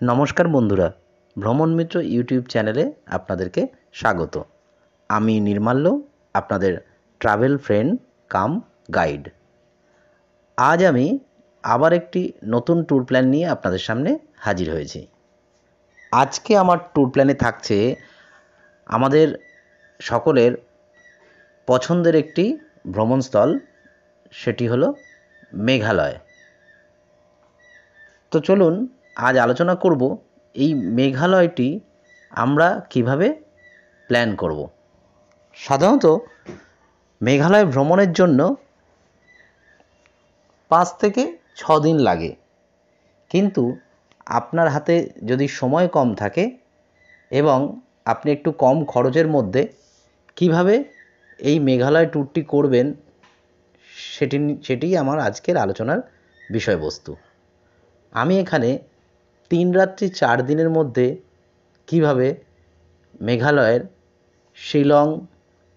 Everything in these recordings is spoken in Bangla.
নমস্কার বন্ধুরা, ভ্রমণ মিত্র ইউটিউব চ্যানেলে আপনাদেরকে স্বাগত। আমি নির্মাল্য, আপনাদের ট্রাভেল ফ্রেন্ড কাম গাইড। আজ আমি আবার একটি নতুন ট্যুর প্ল্যান নিয়ে আপনাদের সামনে হাজির হয়েছি। আজকে আমার ট্যুর প্ল্যানে থাকছে আমাদের সকলের পছন্দের একটি ভ্রমণস্থল, সেটি হলো মেঘালয়। তো চলুন আজ আলোচনা করব এই মেঘালয়টি আমরা কিভাবে প্ল্যান করব। সাধারণত মেঘালয় ভ্রমণের জন্য 5 থেকে 6 দিন লাগে, কিন্তু আপনার হাতে যদি সময় কম থাকে এবং আপনি একটু কম খরচের মধ্যে কিভাবে এই মেঘালয় ট্যুরটি করবেন সেটিই আমার আজকের আলোচনার বিষয়বস্তু। আমি এখানে 3 রাত্রি 4 দিনের মধ্যে কিভাবে মেঘালয়ের শিলং,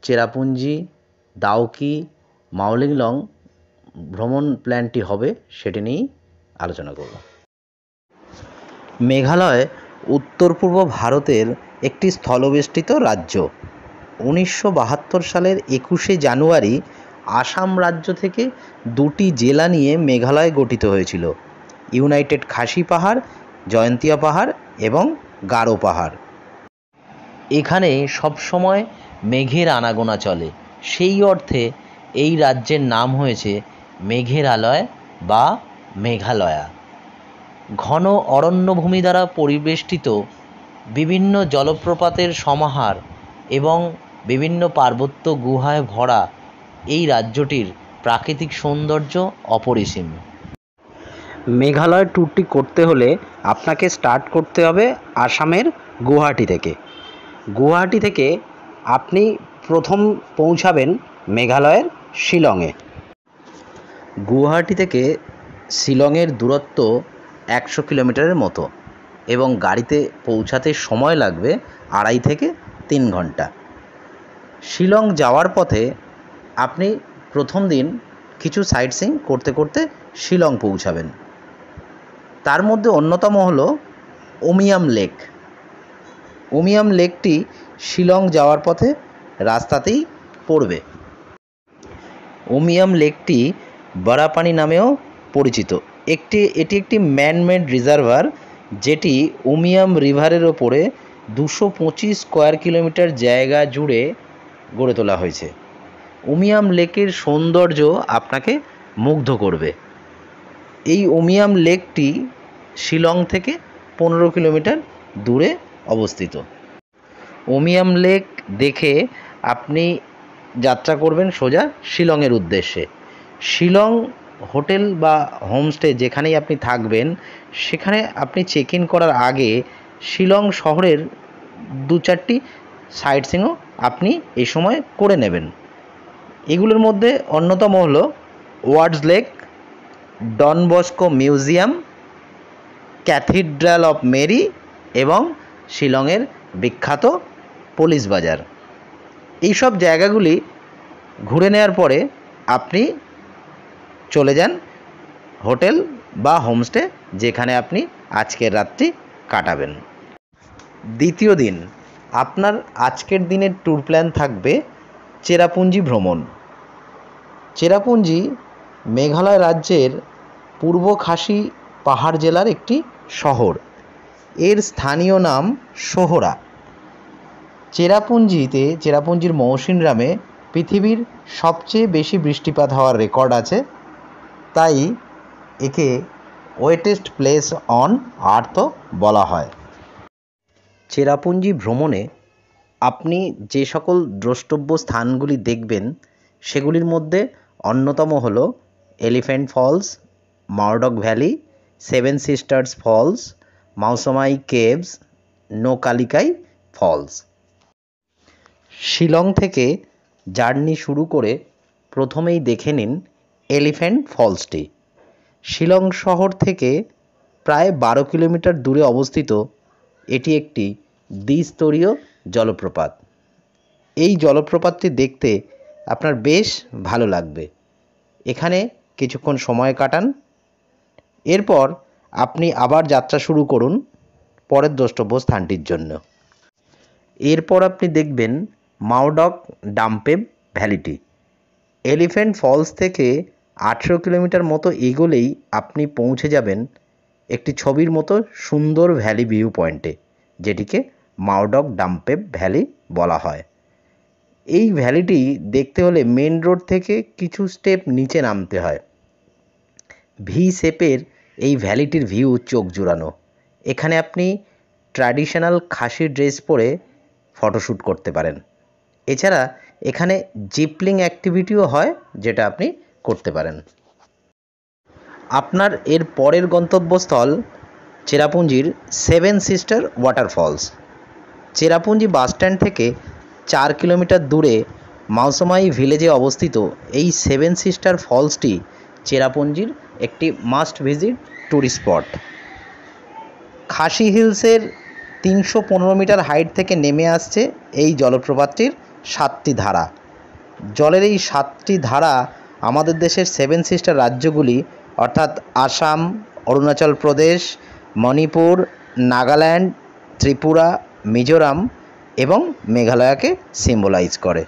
চেরাপুঞ্জি, ডাউকি, মাওলিংলং ভ্রমণ প্ল্যানটি হবে সেটি নিয়েই আলোচনা করব। মেঘালয় উত্তর পূর্ব ভারতের একটি স্থলবেষ্টিত রাজ্য। 1972 সালের 21শে জানুয়ারি আসাম রাজ্য থেকে 2টি জেলা নিয়ে মেঘালয় গঠিত হয়েছিল: ইউনাইটেড খাসি পাহাড়, জয়ন্তিয়া পাহাড় এবং গারো পাহাড়। এখানে সবসময় মেঘের আনাগোনা চলে, সেই অর্থে এই রাজ্যের নাম হয়েছে মেঘের আলয় বা মেঘালয়া। ঘন অরণ্যভূমি দ্বারা পরিবেষ্টিত, বিভিন্ন জলপ্রপাতের সমাহার এবং বিভিন্ন পার্বত্য গুহায় ভরা এই রাজ্যটির প্রাকৃতিক সৌন্দর্য অপরিসীম। মেঘালয় ট্যুরটি করতে হলে আপনাকে স্টার্ট করতে হবে আসামের গুয়াহাটি থেকে। গুয়াহাটি থেকে আপনি প্রথম পৌঁছাবেন মেঘালয়ের শিলংয়ে। গুয়াহাটি থেকে শিলংয়ের দূরত্ব 100 কিলোমিটারের মতো এবং গাড়িতে পৌঁছাতে সময় লাগবে 2.5 থেকে 3 ঘন্টা। শিলং যাওয়ার পথে আপনি প্রথম দিন কিছু সাইট সিইং করতে করতে শিলং পৌঁছাবেন। তার মধ্যে অন্যতম হলো উমিয়াম লেক। উমিয়াম লেকটি শিলং যাওয়ার পথে রাস্তাতেই পড়বে। উমিয়াম লেকটি বারাপানি নামেও পরিচিত। এটি একটি ম্যানমেড রিজার্ভার, যেটি উমিয়াম রিভারের ওপরে 225 স্কোয়ার কিলোমিটার জায়গা জুড়ে গড়ে তোলা হয়েছে। উমিয়াম লেকের সৌন্দর্য আপনাকে মুগ্ধ করবে। এই উমিয়াম লেকটি শিলং থেকে 15 কিলোমিটার দূরে অবস্থিত। উমিয়াম লেক দেখে আপনি যাত্রা করবেন সোজা শিলংয়ের উদ্দেশ্যে। শিলং হোটেল বা হোমস্টে যেখানেই আপনি থাকবেন, সেখানে আপনি চেক ইন করার আগে শিলং শহরের 2-4টি সাইট সিইংও আপনি এই সময় করে নেবেন। এগুলোর মধ্যে অন্যতম হলো Wards Lake, Don Bosco Museum, Cathedral of Mary এবং শিলংয়ের বিখ্যাত পুলিশ বাজার। এইসব জায়গাগুলি ঘুরে নেওয়ার পরে আপনি চলে যান হোটেল বা হোমস্টে, যেখানে আপনি আজকের রাত্রি কাটাবেন। দ্বিতীয় দিন আপনার আজকের দিনের ট্যুর প্ল্যান থাকবে চেরাপুঞ্জি ভ্রমণ। চেরাপুঞ্জি মেঘালয় রাজ্যের পূর্ব খাসি পাহাড় জেলার একটি শহর। এর স্থানীয় নাম সোহরা। চেরাপুঞ্জির মৌসিনরামে পৃথিবীর সবচেয়ে বেশি বৃষ্টিপাত হওয়ার রেকর্ড আছে, তাই একে ওয়েটেস্ট প্লেস অন আর্থও বলা হয়। চেরাপুঞ্জি ভ্রমণে আপনি যে সকল দ্রষ্টব্য স্থানগুলি দেখবেন, সেগুলির মধ্যে অন্যতম হলো Elephant Falls, Mawdok Valley, 7 Sisters Falls, Mawsmai Caves, Nohkalikai Falls. Shillong থেকে জার্নি শুরু করে প্রথমেই দেখে নিন এলিফ্যান্ট ফলসটি। শিলং শহর থেকে প্রায় 12 কিলোমিটার দূরে অবস্থিত এটি একটি দ্বিস্তরীয় জলপ্রপাত। এই জলপ্রপাতটি দেখতে আপনার বেশ ভালো লাগবে। এখানে কিছুক্ষণ সময় কাটান, এরপর আপনি আবার যাত্রা শুরু করুন পরের দ্রষ্টব্য স্থানটির জন্য। এরপর আপনি দেখবেন মাওডক ডাম্পেব ভ্যালিটি। এলিফ্যান্ট ফলস থেকে 18 কিলোমিটার মতো এগোলেই আপনি পৌঁছে যাবেন একটি ছবির মতো সুন্দর ভ্যালি ভিউ পয়েন্টে, যেটিকে মাওডক ডাম্পেব ভ্যালি বলা হয়। এই ভ্যালিটি দেখতে হলে মেন রোড থেকে কিছু স্টেপ নিচে নামতে হয়। ভি শেপের এই ভ্যালিটির ভিউ চোখ জুড়ানো। এখানে আপনি ট্র্যাডিশনাল খাসি ড্রেস পরে ফটোশ্যুট করতে পারেন। এছাড়া এখানে জিপলিং অ্যাক্টিভিটিও হয়, যেটা আপনি করতে পারেন। আপনার এর পরের গন্তব্যস্থল চেরাপুঞ্জির 7 সিস্টার ওয়াটারফলস। চেরাপুঞ্জি বাসস্ট্যান্ড থেকে 4 কিলোমিটার দূরে মাউসমাই ভিলেজে অবস্থিত এই 7 সিস্টার ফলসটি চেরাপুঞ্জির একটি মাস্ট ভিজিট ট্যুরিস্ট স্পট। খাসি হিলসের 315 মিটার হাইট থেকে নেমে আসছে এই জলপ্রপাতটির 7টি ধারা। জলের এই 7টি ধারা আমাদের দেশের 7 সিস্টার রাজ্যগুলি অর্থাৎ আসাম, অরুণাচল প্রদেশ, মণিপুর, নাগাল্যান্ড, ত্রিপুরা, মিজোরাম এবং মেঘালয়কে সিম্বলাইজ করে।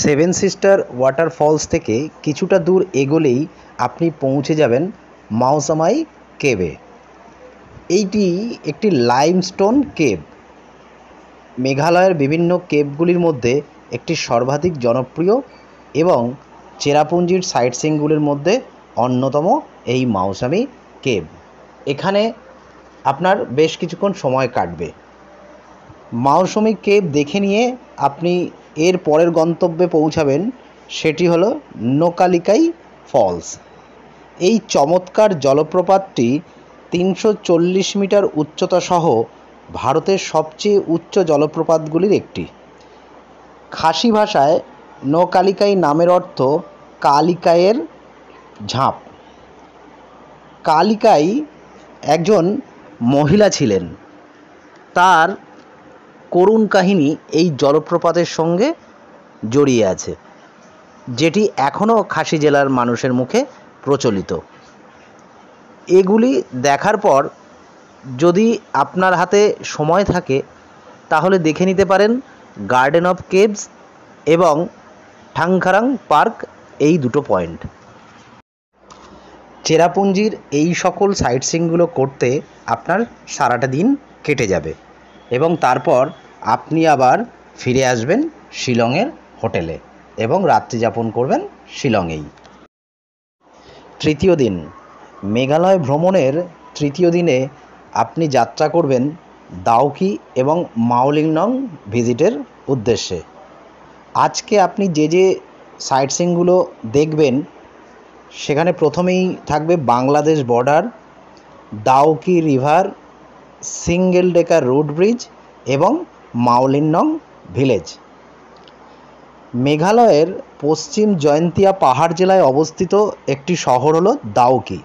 7 সিস্টার ওয়াটারফলস থেকে কিছুটা দূর এগোলেই আপনি পৌঁছে যাবেন মাউসমাই কেভে। এইটি একটি লাইমস্টোন কেভ। মেঘালয়ের বিভিন্ন কেভগুলির মধ্যে একটি সর্বাধিক জনপ্রিয় এবং চেরাপুঞ্জির সাইট সিইংগুলির মধ্যে অন্যতম এই মাউসমাই কেভ। এখানে আপনার বেশ কিছুক্ষণ সময় কাটবে। মাউসমাই কেভ দেখে নিয়ে আপনি এর পরের গন্তব্যে পৌঁছাবেন, সেটি হলো নোকালিকাই ফলস। এই চমৎকার জলপ্রপাতটি 340 মিটার উচ্চতা সহ ভারতের সবচেয়ে উচ্চ জলপ্রপাতগুলির একটি। খাসি ভাষায় নোকালিকাই নামের অর্থ কালিকাইয়ের ঝাঁপ। কালিকাই একজন মহিলা ছিলেন। তার করুণ কাহিনী এই জলপ্রপাতের সঙ্গে জড়িয়ে আছে, যেটি এখনও খাসি জেলার মানুষের মুখে প্রচলিত। এগুলি দেখার পর যদি আপনার হাতে সময় থাকে তাহলে দেখে নিতে পারেন গার্ডেন অফ কেভস এবং ঠাংখারাং পার্ক, এই দুটো পয়েন্ট। চেরাপুঞ্জির এই সকল সাইট সিইংগুলো করতে আপনার সারাটা দিন কেটে যাবে এবং তারপর আপনি আবার ফিরে আসবেন শিলংয়ের হোটেলে এবং রাত্রি যাপন করবেন শিলংয়েই। তৃতীয় দিন, মেঘালয় ভ্রমণের তৃতীয় দিনে আপনি যাত্রা করবেন দাউকি এবং মাওলিংনং ভিজিটের উদ্দেশ্যে। আজকে আপনি যে যে সাইট সিইংগুলো দেখবেন সেখানে প্রথমেই থাকবে Bangladesh border, Dawki river, single decker road bridge এবং মাওলিংনং ভিলেজ। মেঘালয়ের পশ্চিম জয়ন্তিয়া পাহাড় জেলায় অবস্থিত একটি শহর হলো দাউকি।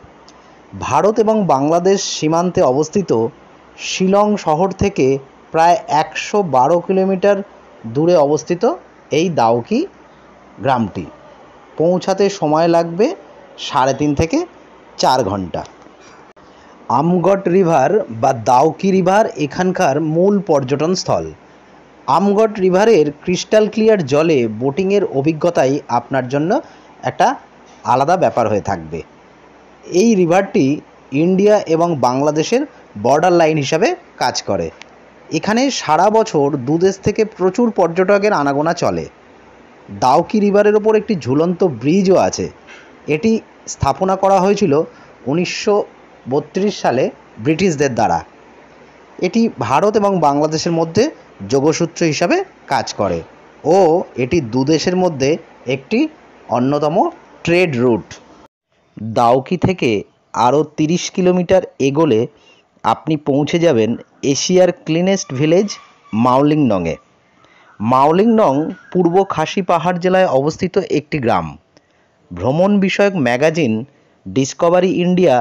ভারত এবং বাংলাদেশ সীমান্তে অবস্থিত শিলং শহর থেকে প্রায় 112 কিলোমিটার দূরে অবস্থিত এই দাউকি গ্রামটি। পৌঁছাতে সময় লাগবে 3.5 থেকে 4 ঘন্টা। আমগট রিভার বা দাউকি রিভার এখানকার মূল পর্যটন স্থল। আমগট রিভারের ক্রিস্টাল ক্লিয়ার জলে বোটিংয়ের অভিজ্ঞতাই আপনার জন্য একটা আলাদা ব্যাপার হয়ে থাকবে। এই রিভারটি ইন্ডিয়া এবং বাংলাদেশের বর্ডার লাইন হিসাবে কাজ করে। এখানে সারা বছর দুদেশ থেকে প্রচুর পর্যটকের আনাগোনা চলে। দাউকি রিভারের ওপর একটি ঝুলন্ত ব্রিজও আছে। এটি স্থাপনা করা হয়েছিল 1932 সালে ব্রিটিশদের দ্বারা। এটি ভারত এবং বাংলাদেশের মধ্যে যোগসূত্র হিসাবে কাজ করে ও এটি দুদেশের মধ্যে একটি অন্যতম ট্রেড রুট। দাউকি থেকে আরও 30 কিলোমিটার এগোলে আপনি পৌঁছে যাবেন এশিয়ার ক্লিনেস্ট ভিলেজ মাওলিংনংয়ে। মাওলিংনং পূর্ব খাসি পাহাড় জেলায় অবস্থিত একটি গ্রাম। ভ্রমণ বিষয়ক ম্যাগাজিন ডিসকভারি ইন্ডিয়া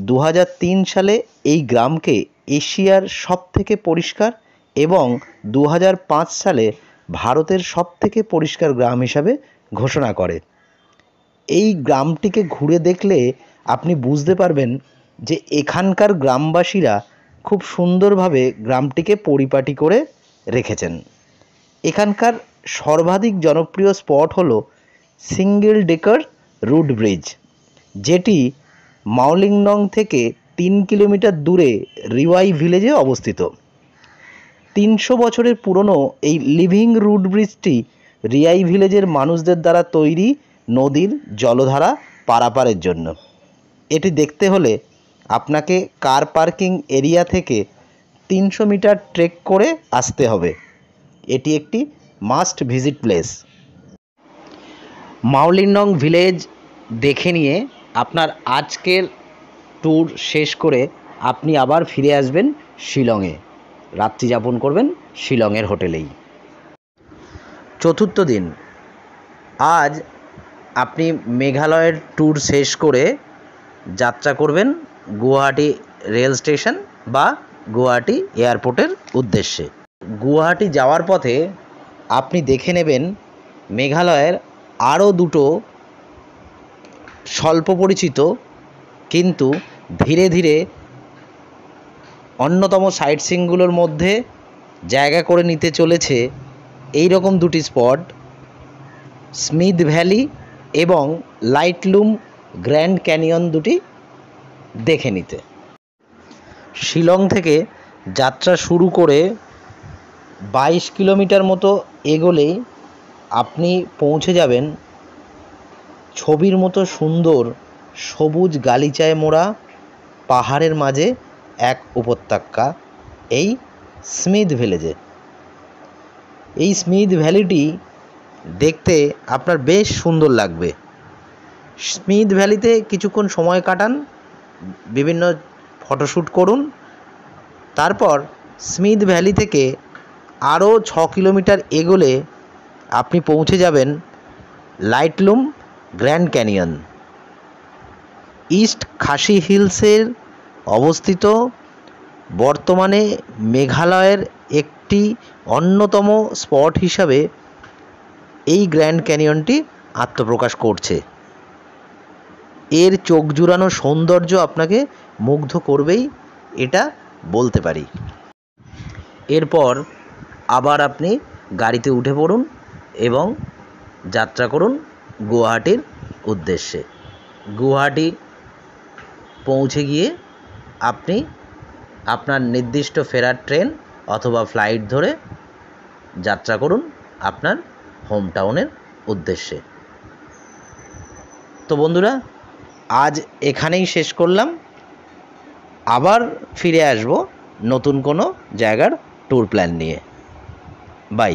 2003 সালে এই গ্রামকে এশিয়ার সবথেকে পরিষ্কার এবং 2005 সালে ভারতের সবথেকে পরিষ্কার গ্রাম হিসাবে ঘোষণা করে। এই গ্রামটিকে ঘুরে দেখলে আপনি বুঝতে পারবেন যে এখানকার গ্রামবাসীরা খুব সুন্দরভাবে গ্রামটিকে পরিপাটি করে রেখেছেন। এখানকার সর্বাধিক জনপ্রিয় স্পট হলো সিঙ্গেল ডেকার রুট ব্রিজ, যেটি মাওলিংনং থেকে 3 কিলোমিটার দূরে রিওয়াই ভিলেজে অবস্থিত। 300 বছরের পুরনো এই লিভিং রুট ব্রিজটি রিয়াই ভিলেজের মানুষদের দ্বারা তৈরি নদীর জলধারা পারাপারের জন্য। এটি দেখতে হলে আপনাকে কার পার্কিং এরিয়া থেকে 300 মিটার ট্রেক করে আসতে হবে। এটি একটি মাস্ট ভিজিট প্লেস। মাওলিংনং ভিলেজ দেখে নিয়ে আপনার আজকের ট্যুর শেষ করে আপনি আবার ফিরে আসবেন শিলংয়ে, রাত্রি যাপন করবেন শিলংয়ের হোটেলেই। চতুর্থ দিন, আজ আপনি মেঘালয়ের ট্যুর শেষ করে যাত্রা করবেন গুয়াহাটি রেল স্টেশন বা গুয়াহাটি এয়ারপোর্টের উদ্দেশ্যে। গুয়াহাটি যাওয়ার পথে আপনি দেখে নেবেন মেঘালয়ের আরও দুটো স্বল্প পরিচিত কিন্তু ধীরে ধীরে অন্যতম সাইট সিইংগুলোর মধ্যে জায়গা করে নিতে চলেছে এই রকম দুটি স্পট, স্মিথ ভ্যালি এবং লাইটলুম গ্র্যান্ড ক্যানিয়ন দুটি দেখে নিতে। শিলং থেকে যাত্রা শুরু করে 22 কিলোমিটার মতো এগোলেই আপনি পৌঁছে যাবেন ছবির মতো সুন্দর সবুজ গালিচায় মোড়া পাহাড়ের মাঝে এক উপত্যকা, এই স্মিথ ভিলেজে। এই স্মিথ ভ্যালিটি দেখতে আপনার বেশ সুন্দর লাগবে। স্মিথ ভ্যালিতে কিছুক্ষণ সময় কাটান, বিভিন্ন ফটোশ্যুট করুন, তারপর স্মিথ ভ্যালি থেকে আরও 6 কিলোমিটার এগোলে আপনি পৌঁছে যাবেন লাইটলুম গ্র্যান্ড ক্যানিয়ন। ইস্ট খাসি হিলসের অবস্থিত বর্তমানে মেঘালয়ের একটি অন্যতম স্পট হিসাবে এই গ্র্যান্ড ক্যানিয়নটি আত্মপ্রকাশ করছে। এর চোখ জুড়ানো সৌন্দর্য আপনাকে মুগ্ধ করবেই, এটা বলতে পারি। এরপর আবার আপনি গাড়িতে উঠে পড়ুন এবং যাত্রা করুন গুয়াহাটির উদ্দেশ্যে। গুয়াহাটি পৌঁছে গিয়ে আপনি আপনার নির্দিষ্ট ফেরার ট্রেন অথবা ফ্লাইট ধরে যাত্রা করুন আপনার হোম টাউনের উদ্দেশ্যে। তো বন্ধুরা, আজ এখানেই শেষ করলাম। আবার ফিরে আসব নতুন কোনো জায়গার ট্যুর প্ল্যান নিয়ে। বাই।